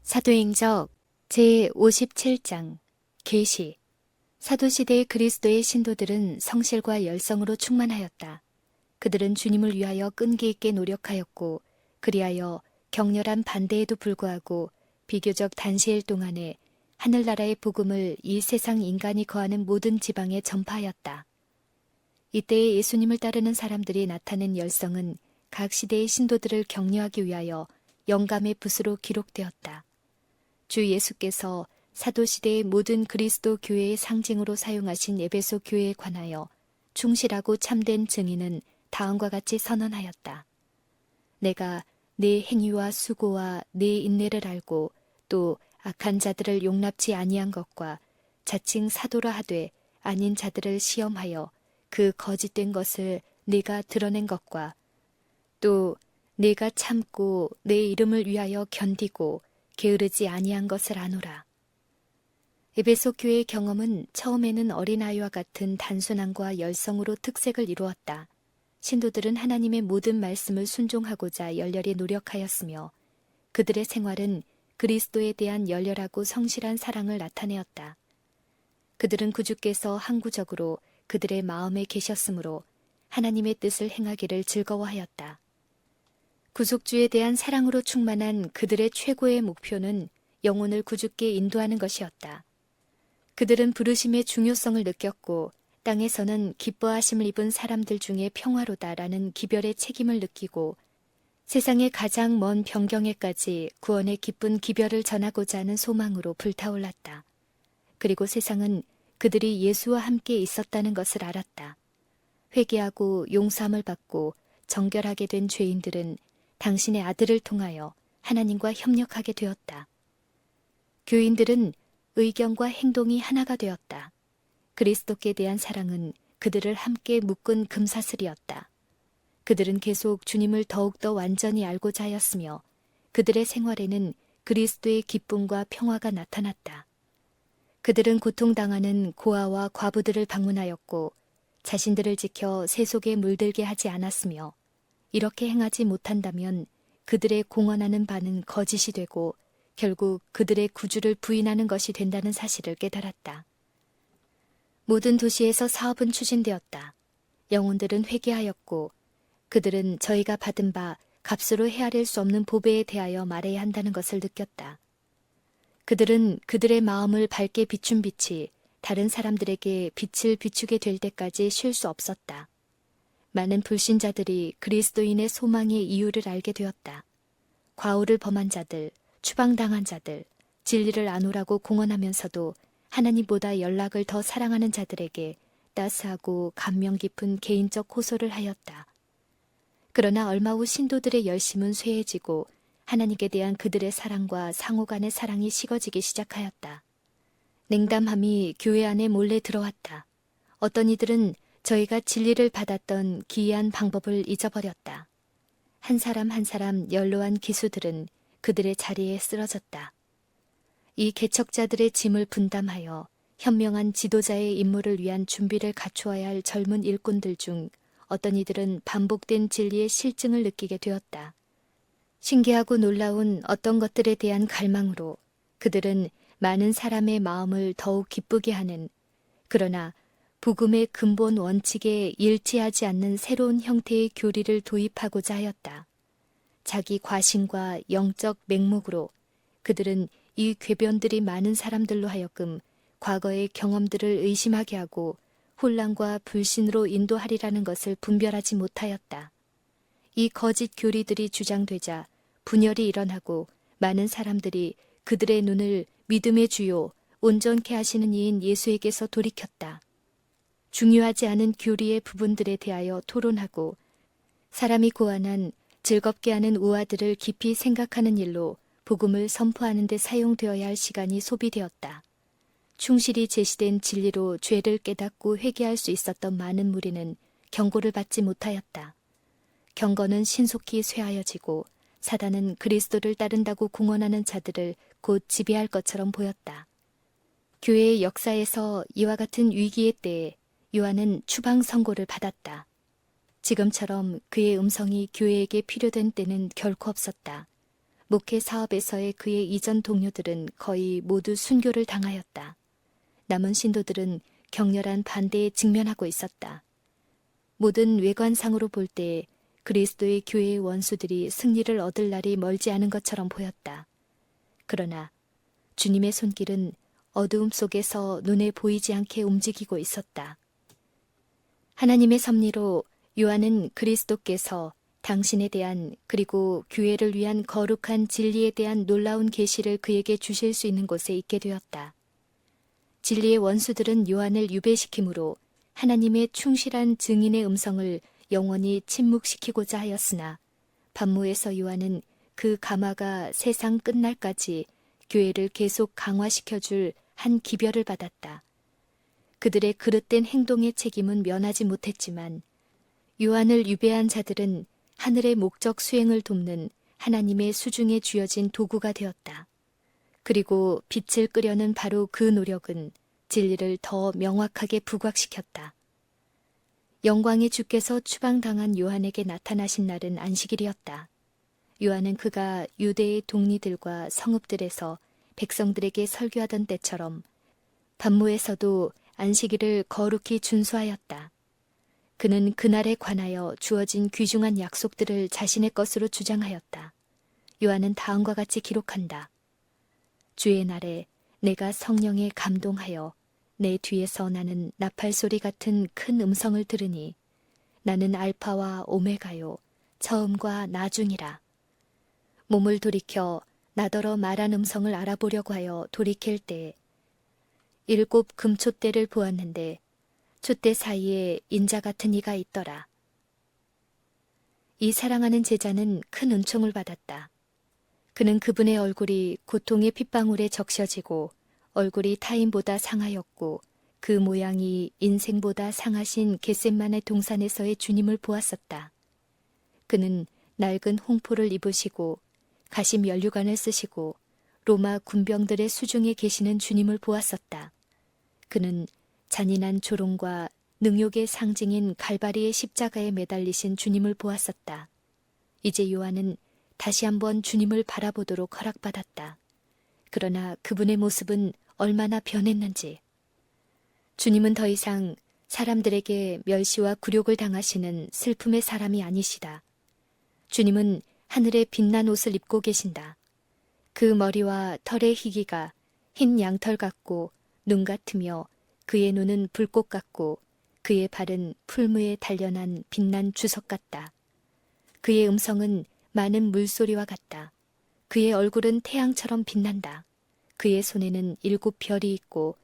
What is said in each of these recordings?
사도행적 제57장 계시. 사도시대의 그리스도의 신도들은 성실과 열성으로 충만하였다. 그들은 주님을 위하여 끈기 있게 노력하였고 그리하여 격렬한 반대에도 불구하고 비교적 단시일 동안에 하늘나라의 복음을 이 세상 인간이 거하는 모든 지방에 전파하였다. 이때에 예수님을 따르는 사람들이 나타낸 열성은 각 시대의 신도들을 격려하기 위하여 영감의 붓으로 기록되었다. 주 예수께서 사도시대의 모든 그리스도 교회의 상징으로 사용하신 에베소 교회에 관하여 충실하고 참된 증인은 다음과 같이 선언하였다. 내가 네 행위와 수고와 네 인내를 알고 또 악한 자들을 용납치 아니한 것과 자칭 사도라 하되 아닌 자들을 시험하여 그 거짓된 것을 네가 드러낸 것과 또 네가 참고 내 이름을 위하여 견디고 게으르지 아니한 것을 아노라. 에베소 교회의 경험은 처음에는 어린아이와 같은 단순함과 열성으로 특색을 이루었다. 신도들은 하나님의 모든 말씀을 순종하고자 열렬히 노력하였으며 그들의 생활은 그리스도에 대한 열렬하고 성실한 사랑을 나타내었다. 그들은 구주께서 항구적으로 그들의 마음에 계셨으므로 하나님의 뜻을 행하기를 즐거워하였다. 구속주에 대한 사랑으로 충만한 그들의 최고의 목표는 영혼을 구주께 인도하는 것이었다. 그들은 부르심의 중요성을 느꼈고 땅에서는 기뻐하심을 입은 사람들 중에 평화로다라는 기별의 책임을 느끼고 세상의 가장 먼 변경에까지 구원의 기쁜 기별을 전하고자 하는 소망으로 불타올랐다. 그리고 세상은 그들이 예수와 함께 있었다는 것을 알았다. 회개하고 용서함을 받고 정결하게 된 죄인들은 당신의 아들을 통하여 하나님과 협력하게 되었다. 교인들은 의견과 행동이 하나가 되었다. 그리스도께 대한 사랑은 그들을 함께 묶은 금사슬이었다. 그들은 계속 주님을 더욱더 완전히 알고자 하였으며 그들의 생활에는 그리스도의 기쁨과 평화가 나타났다. 그들은 고통당하는 고아와 과부들을 방문하였고 자신들을 지켜 세 속에 물들게 하지 않았으며 이렇게 행하지 못한다면 그들의 공언하는 바는 거짓이 되고 결국 그들의 구주를 부인하는 것이 된다는 사실을 깨달았다. 모든 도시에서 사업은 추진되었다. 영혼들은 회개하였고 그들은 저희가 받은 바 값으로 헤아릴 수 없는 보배에 대하여 말해야 한다는 것을 느꼈다. 그들은 그들의 마음을 밝게 비춘 빛이 다른 사람들에게 빛을 비추게 될 때까지 쉴 수 없었다. 많은 불신자들이 그리스도인의 소망의 이유를 알게 되었다. 과오를 범한 자들, 추방당한 자들, 진리를 아노라고 공언하면서도 하나님보다 연락을 더 사랑하는 자들에게 따스하고 감명 깊은 개인적 호소를 하였다. 그러나 얼마 후 신도들의 열심은 쇠해지고 하나님께 대한 그들의 사랑과 상호 간의 사랑이 식어지기 시작하였다. 냉담함이 교회 안에 몰래 들어왔다. 어떤 이들은 저희가 진리를 받았던 기이한 방법을 잊어버렸다. 한 사람 한 사람 연로한 기수들은 그들의 자리에 쓰러졌다. 이 개척자들의 짐을 분담하여 현명한 지도자의 임무를 위한 준비를 갖추어야 할 젊은 일꾼들 중 어떤 이들은 반복된 진리의 실증을 느끼게 되었다. 신기하고 놀라운 어떤 것들에 대한 갈망으로 그들은 많은 사람의 마음을 더욱 기쁘게 하는 그러나 복음의 근본 원칙에 일치하지 않는 새로운 형태의 교리를 도입하고자 하였다. 자기 과신과 영적 맹목으로 그들은 이 궤변들이 많은 사람들로 하여금 과거의 경험들을 의심하게 하고 혼란과 불신으로 인도하리라는 것을 분별하지 못하였다. 이 거짓 교리들이 주장되자 분열이 일어나고 많은 사람들이 그들의 눈을 믿음의 주요, 온전케 하시는 이인 예수에게서 돌이켰다. 중요하지 않은 교리의 부분들에 대하여 토론하고 사람이 고안한 즐겁게 하는 우화들을 깊이 생각하는 일로 복음을 선포하는 데 사용되어야 할 시간이 소비되었다. 충실히 제시된 진리로 죄를 깨닫고 회개할 수 있었던 많은 무리는 경고를 받지 못하였다. 경건은 신속히 쇠하여지고 사단은 그리스도를 따른다고 공언하는 자들을 곧 지배할 것처럼 보였다. 교회의 역사에서 이와 같은 위기의 때에 요한은 추방 선고를 받았다. 지금처럼 그의 음성이 교회에게 필요된 때는 결코 없었다. 목회 사업에서의 그의 이전 동료들은 거의 모두 순교를 당하였다. 남은 신도들은 격렬한 반대에 직면하고 있었다. 모든 외관상으로 볼 때 그리스도의 교회의 원수들이 승리를 얻을 날이 멀지 않은 것처럼 보였다. 그러나 주님의 손길은 어두움 속에서 눈에 보이지 않게 움직이고 있었다. 하나님의 섭리로 요한은 그리스도께서 당신에 대한 그리고 교회를 위한 거룩한 진리에 대한 놀라운 계시를 그에게 주실 수 있는 곳에 있게 되었다. 진리의 원수들은 요한을 유배시키므로 하나님의 충실한 증인의 음성을 영원히 침묵시키고자 하였으나 반모에서 요한은 그 가마가 세상 끝날까지 교회를 계속 강화시켜줄 한 기별을 받았다. 그들의 그릇된 행동의 책임은 면하지 못했지만 요한을 유배한 자들은 하늘의 목적 수행을 돕는 하나님의 수중에 쥐어진 도구가 되었다. 그리고 빛을 끄려는 바로 그 노력은 진리를 더 명확하게 부각시켰다. 영광의 주께서 추방당한 요한에게 나타나신 날은 안식일이었다. 요한은 그가 유대의 동리들과 성읍들에서 백성들에게 설교하던 때처럼 반모에서도 안식일을 거룩히 준수하였다. 그는 그날에 관하여 주어진 귀중한 약속들을 자신의 것으로 주장하였다. 요한은 다음과 같이 기록한다. 주의 날에 내가 성령에 감동하여 내 뒤에서 나는 나팔소리 같은 큰 음성을 들으니 나는 알파와 오메가요 처음과 나중이라. 몸을 돌이켜 나더러 말한 음성을 알아보려고 하여 돌이킬 때 7 금촛대를 보았는데 촛대 사이에 인자 같은 이가 있더라. 이 사랑하는 제자는 큰 은총을 받았다. 그는 그분의 얼굴이 고통의 핏방울에 적셔지고 얼굴이 타인보다 상하였고 그 모양이 인생보다 상하신 겟셋만의 동산에서의 주님을 보았었다. 그는 낡은 홍포를 입으시고 가시 면류관을 쓰시고 로마 군병들의 수중에 계시는 주님을 보았었다. 그는 잔인한 조롱과 능욕의 상징인 갈바리의 십자가에 매달리신 주님을 보았었다. 이제 요한은 다시 한번 주님을 바라보도록 허락받았다. 그러나 그분의 모습은 얼마나 변했는지. 주님은 더 이상 사람들에게 멸시와 굴욕을 당하시는 슬픔의 사람이 아니시다. 주님은 하늘의 빛난 옷을 입고 계신다. 그 머리와 털의 희기가 흰 양털 같고 눈 같으며 그의 눈은 불꽃 같고 그의 발은 풀무에 단련한 빛난 주석 같다. 그의 음성은 많은 물소리와 같다. 그의 얼굴은 태양처럼 빛난다. 그의 손에는 7 별이 있고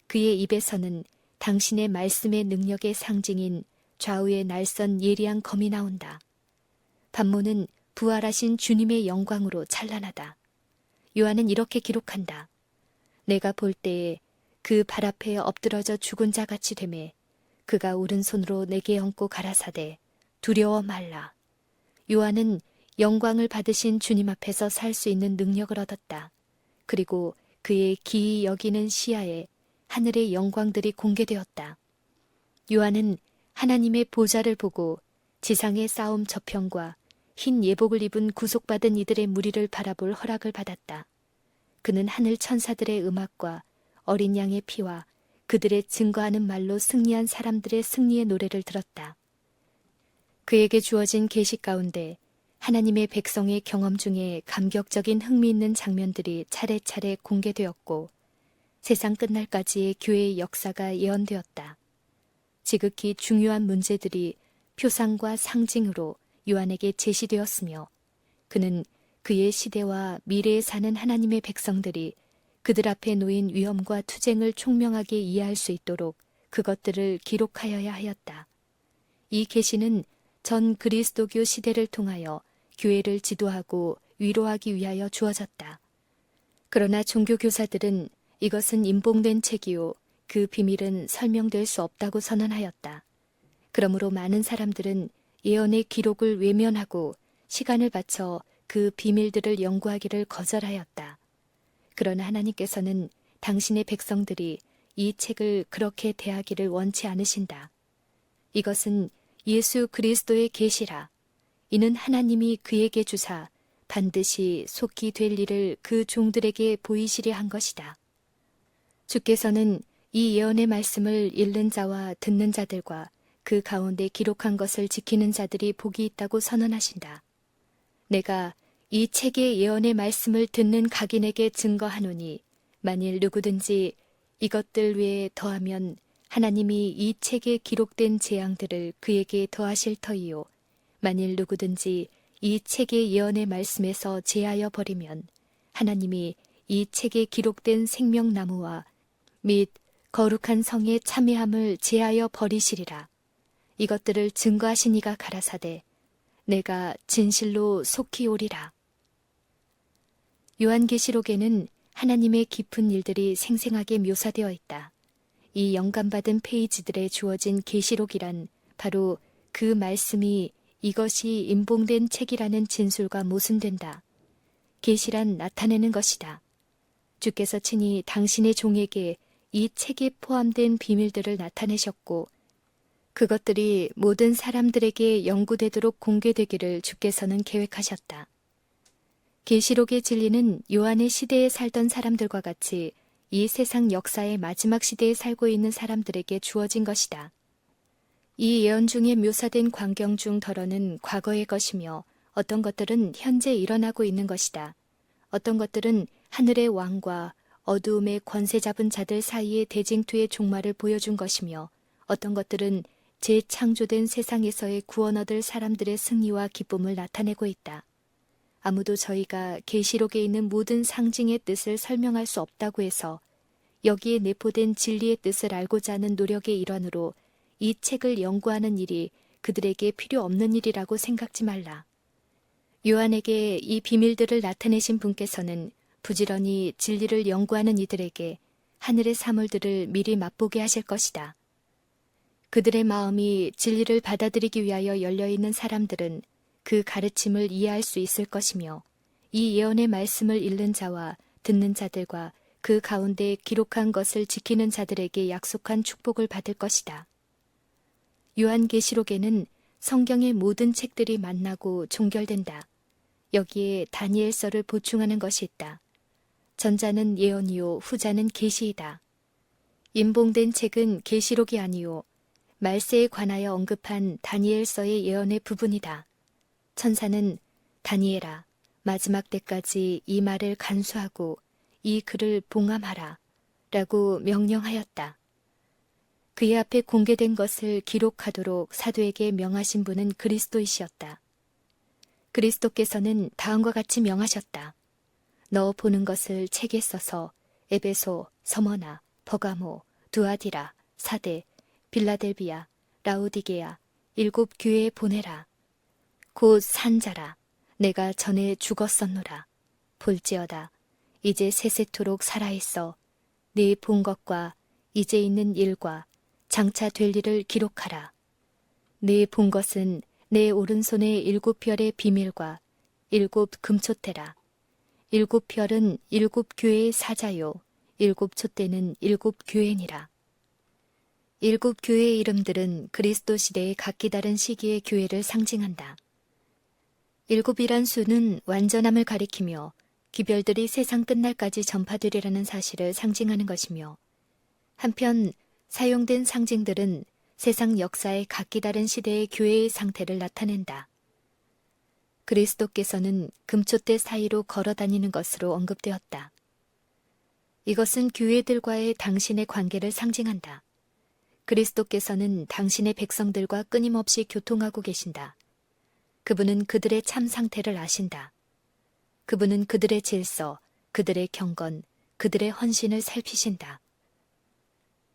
그의 입에서는 당신의 말씀의 능력의 상징인 좌우의 날선 예리한 검이 나온다. 반모는 부활하신 주님의 영광으로 찬란하다. 요한은 이렇게 기록한다. 내가 볼 때에 그 발 앞에 엎드러져 죽은 자 같이 되매 그가 오른손으로 내게 얹고 가라사대 두려워 말라. 요한은 영광을 받으신 주님 앞에서 살 수 있는 능력을 얻었다. 그리고 그의 기이 여기는 시야에 하늘의 영광들이 공개되었다. 요한은 하나님의 보좌를 보고 지상의 싸움 저편과 흰 예복을 입은 구속받은 이들의 무리를 바라볼 허락을 받았다. 그는 하늘 천사들의 음악과 어린 양의 피와 그들의 증거하는 말로 승리한 사람들의 승리의 노래를 들었다. 그에게 주어진 계시 가운데 하나님의 백성의 경험 중에 감격적인 흥미있는 장면들이 차례차례 공개되었고 세상 끝날까지의 교회의 역사가 예언되었다. 지극히 중요한 문제들이 표상과 상징으로 요한에게 제시되었으며 그는 그의 시대와 미래에 사는 하나님의 백성들이 그들 앞에 놓인 위험과 투쟁을 총명하게 이해할 수 있도록 그것들을 기록하여야 하였다. 이 계시는 전 그리스도교 시대를 통하여 교회를 지도하고 위로하기 위하여 주어졌다. 그러나 종교교사들은 이것은 임봉된 책이요 그 비밀은 설명될 수 없다고 선언하였다. 그러므로 많은 사람들은 예언의 기록을 외면하고 시간을 바쳐 그 비밀들을 연구하기를 거절하였다. 그러나 하나님께서는 당신의 백성들이 이 책을 그렇게 대하기를 원치 않으신다. 이것은 예수 그리스도의 계시라. 이는 하나님이 그에게 주사 반드시 속히 될 일을 그 종들에게 보이시려 한 것이다. 주께서는 이 예언의 말씀을 읽는 자와 듣는 자들과 그 가운데 기록한 것을 지키는 자들이 복이 있다고 선언하신다. 내가 이 책의 예언의 말씀을 듣는 각인에게 증거하노니 만일 누구든지 이것들 외에 더하면 하나님이 이 책에 기록된 재앙들을 그에게 더하실 터이요. 만일 누구든지 이 책의 예언의 말씀에서 제하여 버리면 하나님이 이 책에 기록된 생명나무와 및 거룩한 성의 참회함을 제하여 버리시리라. 이것들을 증거하신 이가 가라사대 내가 진실로 속히 오리라. 요한계시록에는 하나님의 깊은 일들이 생생하게 묘사되어 있다. 이 영감받은 페이지들에 주어진 계시록이란 바로 그 말씀이 이것이 임봉된 책이라는 진술과 모순된다. 계시란 나타내는 것이다. 주께서 친히 당신의 종에게 이 책에 포함된 비밀들을 나타내셨고 그것들이 모든 사람들에게 연구되도록 공개되기를 주께서는 계획하셨다. 계시록의 진리는 요한의 시대에 살던 사람들과 같이 이 세상 역사의 마지막 시대에 살고 있는 사람들에게 주어진 것이다. 이 예언 중에 묘사된 광경 중 덜어는 과거의 것이며 어떤 것들은 현재 일어나고 있는 것이다. 어떤 것들은 하늘의 왕과 어두움의 권세 잡은 자들 사이의 대쟁투의 종말을 보여준 것이며 어떤 것들은 재창조된 세상에서의 구원 얻을 사람들의 승리와 기쁨을 나타내고 있다. 아무도 저희가 계시록에 있는 모든 상징의 뜻을 설명할 수 없다고 해서 여기에 내포된 진리의 뜻을 알고자 하는 노력의 일환으로 이 책을 연구하는 일이 그들에게 필요 없는 일이라고 생각지 말라. 요한에게 이 비밀들을 나타내신 분께서는 부지런히 진리를 연구하는 이들에게 하늘의 사물들을 미리 맛보게 하실 것이다. 그들의 마음이 진리를 받아들이기 위하여 열려있는 사람들은 그 가르침을 이해할 수 있을 것이며 이 예언의 말씀을 읽는 자와 듣는 자들과 그 가운데 기록한 것을 지키는 자들에게 약속한 축복을 받을 것이다. 요한계시록에는 성경의 모든 책들이 만나고 종결된다. 여기에 다니엘서를 보충하는 것이 있다. 전자는 예언이요 후자는 계시이다. 임봉된 책은 계시록이 아니요 말세에 관하여 언급한 다니엘서의 예언의 부분이다. 천사는 다니엘아 마지막 때까지 이 말을 간수하고 이 글을 봉함하라 라고 명령하였다. 그의 앞에 공개된 것을 기록하도록 사도에게 명하신 분은 그리스도이시었다. 그리스도께서는 다음과 같이 명하셨다. 너 보는 것을 책에 써서 에베소, 서머나, 버가모, 두아디라, 사데, 빌라델비아, 라우디게아, 7 교회에 보내라. 곧 산자라. 내가 전에 죽었었노라. 볼지어다. 이제 세세토록 살아있어. 네 본 것과 이제 있는 일과 장차 될 일을 기록하라. 네 본 것은 내 오른손의 7 별의 비밀과 7 금촛대라. 7 별은 7 교회의 사자요. 7 촛대는 7 교회니라. 7 교회의 이름들은 그리스도 시대의 각기 다른 시기의 교회를 상징한다. 7이란 수는 완전함을 가리키며 기별들이 세상 끝날까지 전파되리라는 사실을 상징하는 것이며 한편 사용된 상징들은 세상 역사의 각기 다른 시대의 교회의 상태를 나타낸다. 그리스도께서는 금촛대 사이로 걸어다니는 것으로 언급되었다. 이것은 교회들과의 당신의 관계를 상징한다. 그리스도께서는 당신의 백성들과 끊임없이 교통하고 계신다. 그분은 그들의 참 상태를 아신다. 그분은 그들의 질서, 그들의 경건, 그들의 헌신을 살피신다.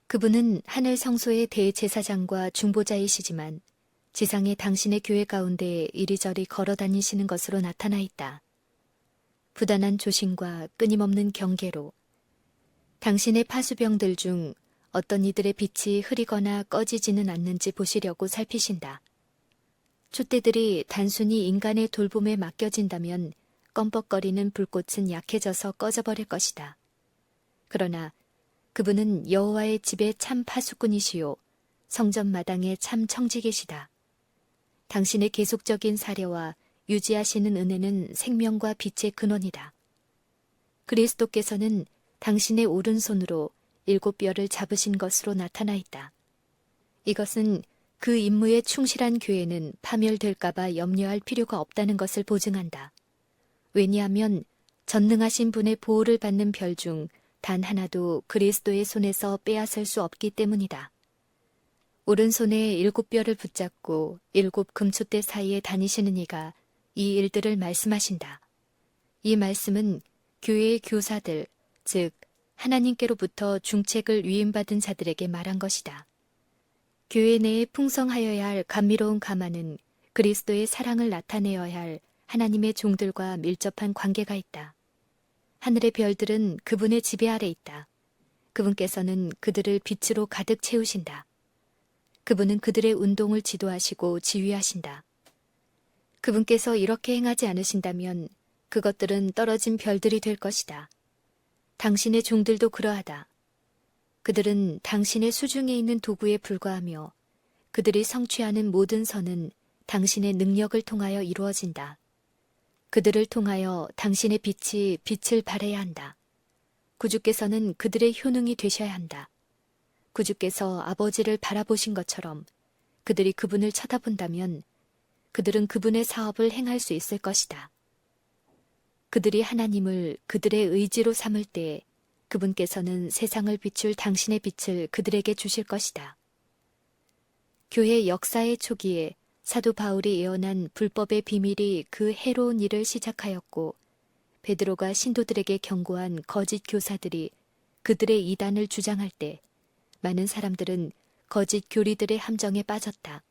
그분은 하늘 성소의 대제사장과 중보자이시지만 지상의 당신의 교회 가운데 이리저리 걸어 다니시는 것으로 나타나 있다. 부단한 조심과 끊임없는 경계로 당신의 파수병들 중 어떤 이들의 빛이 흐리거나 꺼지지는 않는지 보시려고 살피신다. 촛대들이 단순히 인간의 돌봄에 맡겨진다면 껌뻑거리는 불꽃은 약해져서 꺼져버릴 것이다. 그러나 그분은 여호와의 집의 참 파수꾼이시요 성전 마당의 참 청지기시다. 당신의 계속적인 사려와 유지하시는 은혜는 생명과 빛의 근원이다. 그리스도께서는 당신의 오른손으로 7뼈를 잡으신 것으로 나타나 있다. 이것은 그 임무에 충실한 교회는 파멸될까봐 염려할 필요가 없다는 것을 보증한다. 왜냐하면 전능하신 분의 보호를 받는 별 중 단 하나도 그리스도의 손에서 빼앗을 수 없기 때문이다. 오른손에 7뼈를 붙잡고 7 금초대 사이에 다니시는 이가 이 일들을 말씀하신다. 이 말씀은 교회의 교사들, 즉 하나님께로부터 중책을 위임받은 자들에게 말한 것이다. 교회 내에 풍성하여야 할 감미로운 가마는 그리스도의 사랑을 나타내어야 할 하나님의 종들과 밀접한 관계가 있다. 하늘의 별들은 그분의 지배 아래 있다. 그분께서는 그들을 빛으로 가득 채우신다. 그분은 그들의 운동을 지도하시고 지휘하신다. 그분께서 이렇게 행하지 않으신다면 그것들은 떨어진 별들이 될 것이다. 당신의 종들도 그러하다. 그들은 당신의 수중에 있는 도구에 불과하며 그들이 성취하는 모든 선은 당신의 능력을 통하여 이루어진다. 그들을 통하여 당신의 빛이 빛을 발해야 한다. 구주께서는 그들의 효능이 되셔야 한다. 구주께서 아버지를 바라보신 것처럼 그들이 그분을 쳐다본다면 그들은 그분의 사업을 행할 수 있을 것이다. 그들이 하나님을 그들의 의지로 삼을 때 그분께서는 세상을 비출 당신의 빛을 그들에게 주실 것이다. 교회 역사의 초기에 사도 바울이 예언한 불법의 비밀이 그 해로운 일을 시작하였고 베드로가 신도들에게 경고한 거짓 교사들이 그들의 이단을 주장할 때 많은 사람들은 거짓 교리들의 함정에 빠졌다.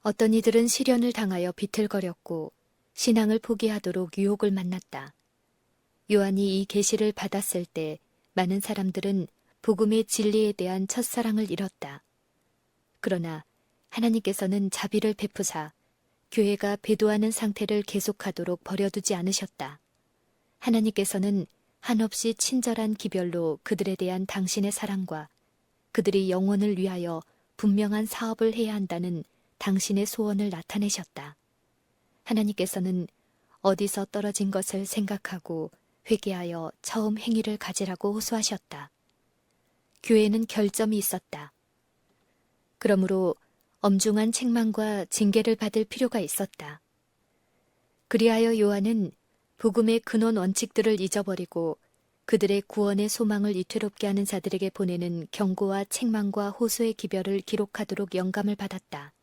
어떤 이들은 시련을 당하여 비틀거렸고 신앙을 포기하도록 유혹을 만났다. 요한이 이 계시를 받았을 때 많은 사람들은 복음의 진리에 대한 첫사랑을 잃었다. 그러나 하나님께서는 자비를 베푸사 교회가 배도하는 상태를 계속하도록 버려두지 않으셨다. 하나님께서는 한없이 친절한 기별로 그들에 대한 당신의 사랑과 그들이 영혼을 위하여 분명한 사업을 해야 한다는 당신의 소원을 나타내셨다. 하나님께서는 어디서 떨어진 것을 생각하고 회개하여 처음 행위를 가지라고 호소하셨다. 교회는 결점이 있었다. 그러므로 엄중한 책망과 징계를 받을 필요가 있었다. 그리하여 요한은 복음의 근원 원칙들을 잊어버리고 그들의 구원의 소망을 위태롭게 하는 자들에게 보내는 경고와 책망과 호소의 기별을 기록하도록 영감을 받았다.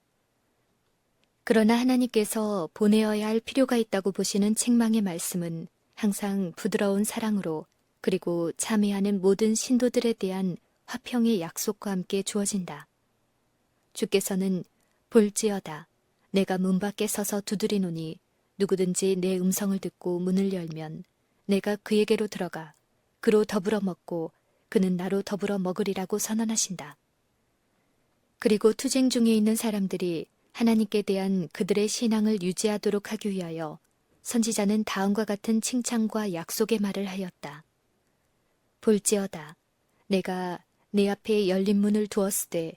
그러나 하나님께서 보내어야 할 필요가 있다고 보시는 책망의 말씀은 항상 부드러운 사랑으로 그리고 참여하는 모든 신도들에 대한 화평의 약속과 함께 주어진다. 주께서는 볼지어다 내가 문 밖에 서서 두드리노니 누구든지 내 음성을 듣고 문을 열면 내가 그에게로 들어가 그로 더불어 먹고 그는 나로 더불어 먹으리라고 선언하신다. 그리고 투쟁 중에 있는 사람들이 하나님께 대한 그들의 신앙을 유지하도록 하기 위하여 선지자는 다음과 같은 칭찬과 약속의 말을 하였다. 볼지어다 내가 내 앞에 열린 문을 두었으되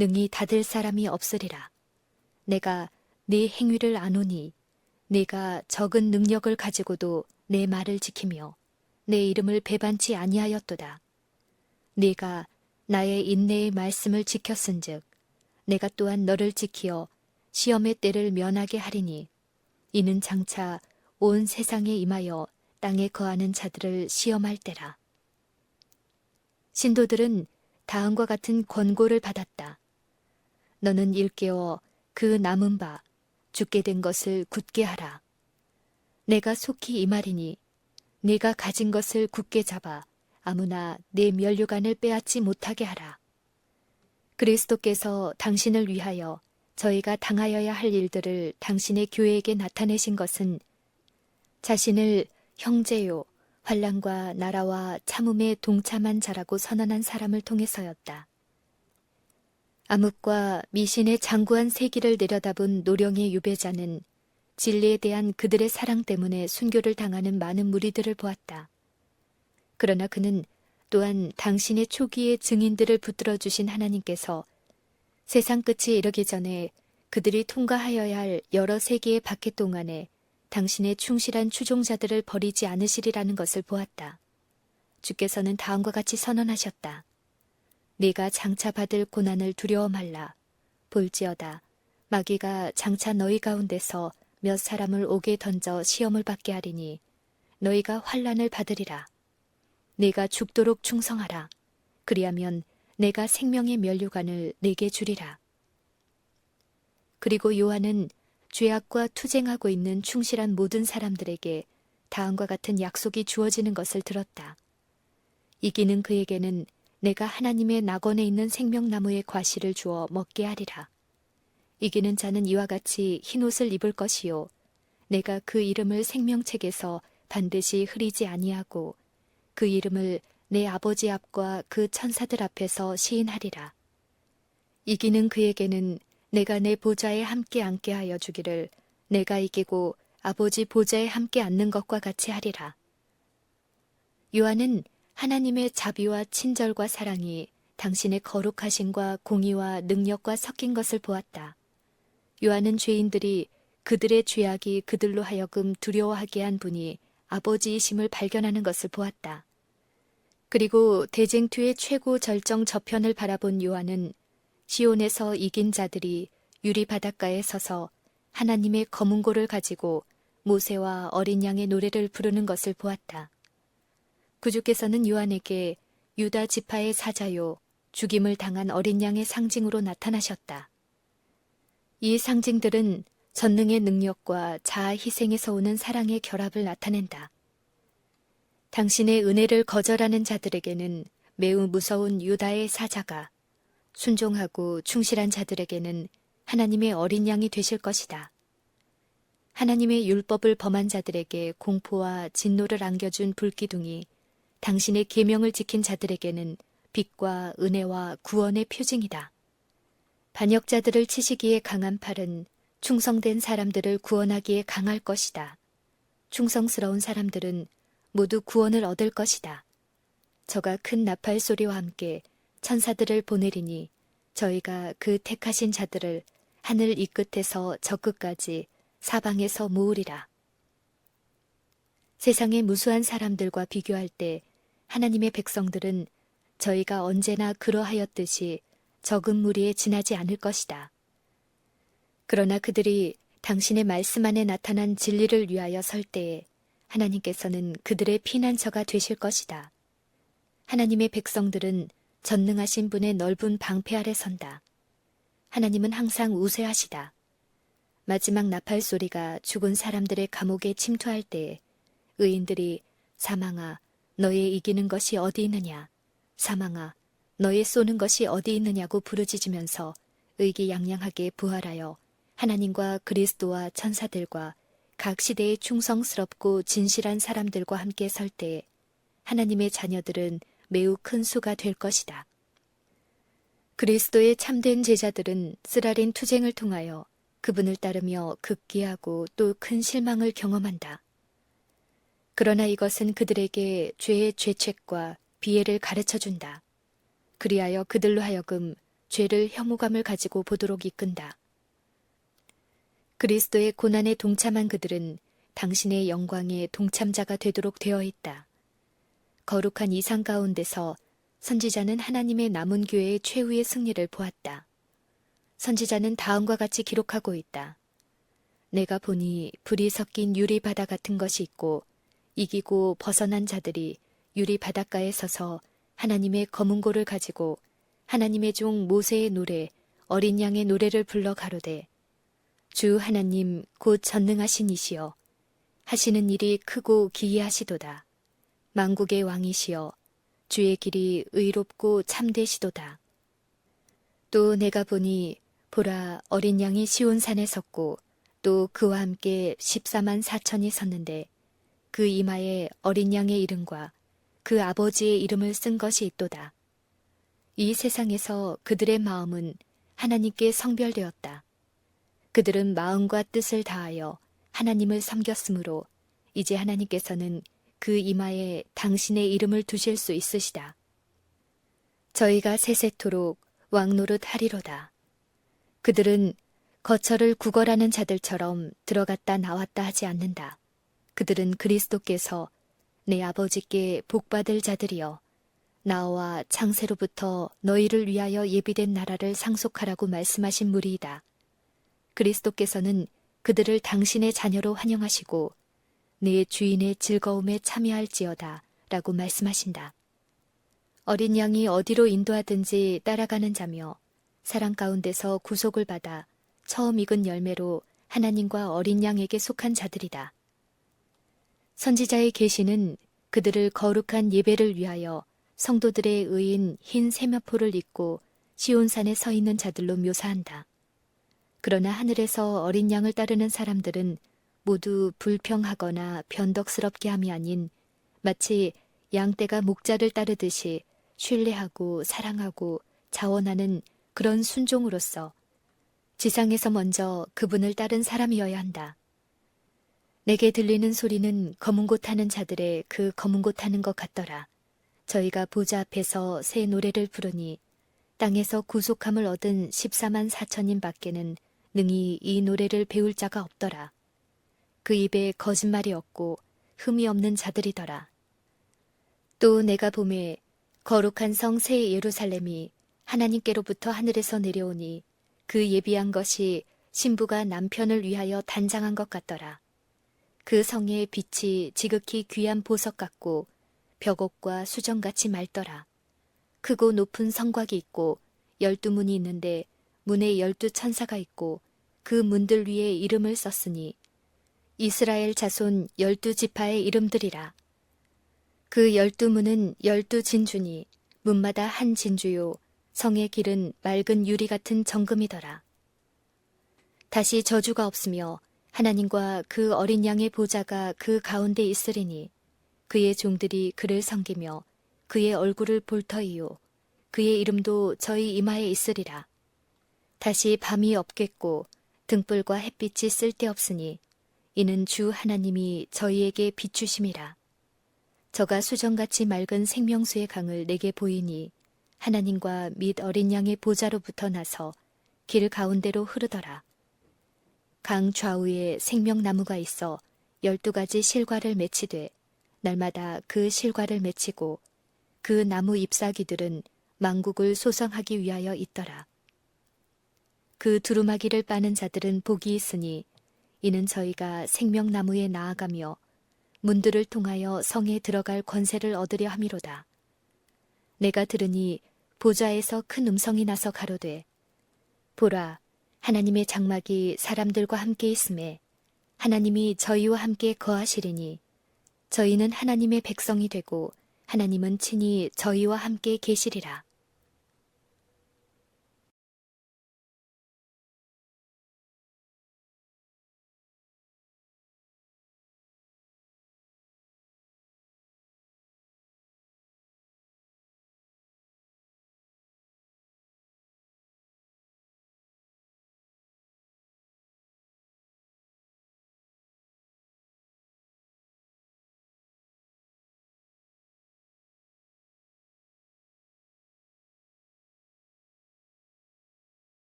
능히 닫을 사람이 없으리라. 내가 네 행위를 아노니 네가 적은 능력을 가지고도 내 말을 지키며 내 이름을 배반치 아니하였도다. 네가 나의 인내의 말씀을 지켰은즉 내가 또한 너를 지키어 시험의 때를 면하게 하리니 이는 장차 온 세상에 임하여 땅에 거하는 자들을 시험할 때라. 신도들은 다음과 같은 권고를 받았다. 너는 일깨워 그 남은 바 죽게 된 것을 굳게 하라. 내가 속히 이 말이니 네가 가진 것을 굳게 잡아 아무나 내 면류관을 빼앗지 못하게 하라. 그리스도께서 당신을 위하여 저희가 당하여야 할 일들을 당신의 교회에게 나타내신 것은 자신을 형제요 환난과 나라와 참음에 동참한 자라고 선언한 사람을 통해서였다. 암흑과 미신의 장구한 세기를 내려다본 노령의 유배자는 진리에 대한 그들의 사랑 때문에 순교를 당하는 많은 무리들을 보았다. 그러나 그는 또한 당신의 초기의 증인들을 붙들어 주신 하나님께서 세상 끝이 이르기 전에 그들이 통과하여야 할 여러 세기의 박해 동안에 당신의 충실한 추종자들을 버리지 않으시리라는 것을 보았다. 주께서는 다음과 같이 선언하셨다. 네가 장차 받을 고난을 두려워 말라. 볼지어다. 마귀가 장차 너희 가운데서 몇 사람을 옥에 던져 시험을 받게 하리니 너희가 환난을 받으리라. 네가 죽도록 충성하라. 그리하면 내가 생명의 면류관을 네게 주리라. 그리고 요한은 죄악과 투쟁하고 있는 충실한 모든 사람들에게 다음과 같은 약속이 주어지는 것을 들었다. 이기는 그에게는 내가 하나님의 낙원에 있는 생명나무의 과실을 주어 먹게 하리라. 이기는 자는 이와 같이 흰옷을 입을 것이요. 내가 그 이름을 생명책에서 반드시 흐리지 아니하고 그 이름을 내 아버지 앞과 그 천사들 앞에서 시인하리라. 이기는 그에게는 내가 내 보좌에 함께 앉게 하여 주기를 내가 이기고 아버지 보좌에 함께 앉는 것과 같이 하리라. 요한은 하나님의 자비와 친절과 사랑이 당신의 거룩하심과 공의와 능력과 섞인 것을 보았다. 요한은 죄인들이 그들의 죄악이 그들로 하여금 두려워하게 한 분이 아버지이심을 발견하는 것을 보았다. 그리고 대쟁투의 최고 절정 저편을 바라본 요한은 시온에서 이긴 자들이 유리 바닷가에 서서 하나님의 검은고를 가지고 모세와 어린 양의 노래를 부르는 것을 보았다. 구주께서는 요한에게 유다 지파의 사자요 죽임을 당한 어린 양의 상징으로 나타나셨다. 이 상징들은 전능의 능력과 자아 희생에서 오는 사랑의 결합을 나타낸다. 당신의 은혜를 거절하는 자들에게는 매우 무서운 유다의 사자가, 순종하고 충실한 자들에게는 하나님의 어린 양이 되실 것이다. 하나님의 율법을 범한 자들에게 공포와 진노를 안겨준 불기둥이 당신의 계명을 지킨 자들에게는 빛과 은혜와 구원의 표징이다. 반역자들을 치시기에 강한 팔은 충성된 사람들을 구원하기에 강할 것이다. 충성스러운 사람들은 모두 구원을 얻을 것이다. 저가 큰 나팔 소리와 함께 천사들을 보내리니 저희가 그 택하신 자들을 하늘 이 끝에서 저 끝까지 사방에서 모으리라. 세상의 무수한 사람들과 비교할 때 하나님의 백성들은 저희가 언제나 그러하였듯이 적은 무리에 지나지 않을 것이다. 그러나 그들이 당신의 말씀 안에 나타난 진리를 위하여 설 때에 하나님께서는 그들의 피난처가 되실 것이다. 하나님의 백성들은 전능하신 분의 넓은 방패 아래 선다. 하나님은 항상 우세하시다. 마지막 나팔 소리가 죽은 사람들의 감옥에 침투할 때에 의인들이 사망아 너의 이기는 것이 어디 있느냐, 사망아 너의 쏘는 것이 어디 있느냐고 부르짖으면서 의기양양하게 부활하여 하나님과 그리스도와 천사들과 각 시대의 충성스럽고 진실한 사람들과 함께 설 때에 하나님의 자녀들은 매우 큰 수가 될 것이다. 그리스도의 참된 제자들은 쓰라린 투쟁을 통하여 그분을 따르며 극기하고 또 큰 실망을 경험한다. 그러나 이것은 그들에게 죄의 죄책과 비애를 가르쳐준다. 그리하여 그들로 하여금 죄를 혐오감을 가지고 보도록 이끈다. 그리스도의 고난에 동참한 그들은 당신의 영광의 동참자가 되도록 되어 있다. 거룩한 이상 가운데서 선지자는 하나님의 남은 교회의 최후의 승리를 보았다. 선지자는 다음과 같이 기록하고 있다. 내가 보니 불이 섞인 유리 바다 같은 것이 있고 이기고 벗어난 자들이 유리 바닷가에 서서 하나님의 검은고를 가지고 하나님의 종 모세의 노래 어린 양의 노래를 불러 가로되 주 하나님 곧 전능하신 이시여 하시는 일이 크고 기이하시도다. 만국의 왕이시여 주의 길이 의롭고 참되시도다. 또 내가 보니 보라 어린 양이 시온산에 섰고 또 그와 함께 14만 4천이 섰는데 그 이마에 어린 양의 이름과 그 아버지의 이름을 쓴 것이 있도다. 이 세상에서 그들의 마음은 하나님께 성별되었다. 그들은 마음과 뜻을 다하여 하나님을 섬겼으므로 이제 하나님께서는 그 이마에 당신의 이름을 두실 수 있으시다. 저희가 세세토록 왕노릇 하리로다. 그들은 거처를 구걸하는 자들처럼 들어갔다 나왔다 하지 않는다. 그들은 그리스도께서 내 아버지께 복받을 자들이여 나와 창세로부터 너희를 위하여 예비된 나라를 상속하라고 말씀하신 무리이다. 그리스도께서는 그들을 당신의 자녀로 환영하시고 내 주인의 즐거움에 참여할지어다 라고 말씀하신다. 어린 양이 어디로 인도하든지 따라가는 자며 사랑 가운데서 구속을 받아 처음 익은 열매로 하나님과 어린 양에게 속한 자들이다. 선지자의 계시는 그들을 거룩한 예배를 위하여 성도들의 의인 흰 세마포를 입고 시온산에 서 있는 자들로 묘사한다. 그러나 하늘에서 어린 양을 따르는 사람들은 모두 불평하거나 변덕스럽게 함이 아닌 마치 양떼가 목자를 따르듯이 신뢰하고 사랑하고 자원하는 그런 순종으로서 지상에서 먼저 그분을 따른 사람이어야 한다. 내게 들리는 소리는 검은 곳 타는 자들의 그 검은 곳 타는 것 같더라. 저희가 보좌 앞에서 새 노래를 부르니 땅에서 구속함을 얻은 14만 4천인 밖에는 능히 이 노래를 배울 자가 없더라. 그 입에 거짓말이 없고 흠이 없는 자들이더라. 또 내가 보매 거룩한 성 새 예루살렘이 하나님께로부터 하늘에서 내려오니 그 예비한 것이 신부가 남편을 위하여 단장한 것 같더라. 그 성의 빛이 지극히 귀한 보석 같고 벽옥과 수정같이 맑더라. 크고 높은 성곽이 있고 12문이 있는데 문에 12천사가 있고 그 문들 위에 이름을 썼으니 이스라엘 자손 12지파의 이름들이라. 그 12문은 12진주니 문마다 한 진주요 성의 길은 맑은 유리 같은 정금이더라. 다시 저주가 없으며 하나님과 그 어린 양의 보좌가 그 가운데 있으리니 그의 종들이 그를 섬기며 그의 얼굴을 볼 터이요 그의 이름도 저희 이마에 있으리라. 다시 밤이 없겠고 등불과 햇빛이 쓸데없으니 이는 주 하나님이 저희에게 비추심이라. 저가 수정같이 맑은 생명수의 강을 내게 보이니 하나님과 및 어린 양의 보좌로부터 나서 길 가운데로 흐르더라. 강 좌우에 생명나무가 있어 12가지 실과를 맺히되 날마다 그 실과를 맺히고 그 나무 잎사귀들은 만국을 소성하기 위하여 있더라. 그 두루마기를 빠는 자들은 복이 있으니 이는 저희가 생명나무에 나아가며 문들을 통하여 성에 들어갈 권세를 얻으려 함이로다. 내가 들으니 보좌에서 큰 음성이 나서 가로되 보라 하나님의 장막이 사람들과 함께 있음에 하나님이 저희와 함께 거하시리니 저희는 하나님의 백성이 되고 하나님은 친히 저희와 함께 계시리라.